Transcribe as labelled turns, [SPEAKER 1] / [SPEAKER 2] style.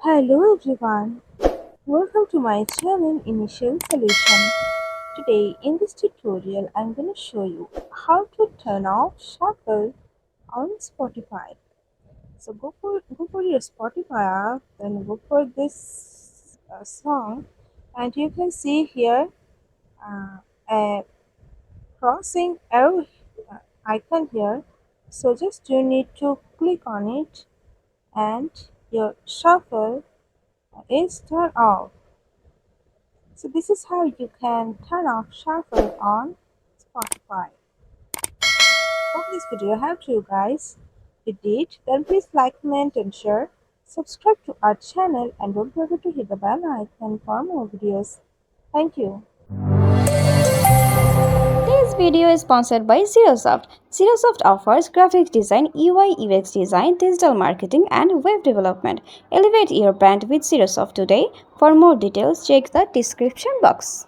[SPEAKER 1] Hello everyone, welcome to my channel Initial Solution. Today in this tutorial I'm going to show you how to turn off shuffle on Spotify. So go for your Spotify app, then go for this song, and you can see here a crossing arrow icon here. So just you need to click on it and your shuffle is turned off. So this is how you can turn off shuffle on Spotify. Hope this video helped you guys. If it did, then please like, comment and share. Subscribe to our channel and don't forget to hit the bell icon for more videos. Thank you.
[SPEAKER 2] This video is sponsored by Xirosoft. Xirosoft offers graphic design, UI UX design, digital marketing, and web development. Elevate your brand with Xirosoft today. For more details, check the description box.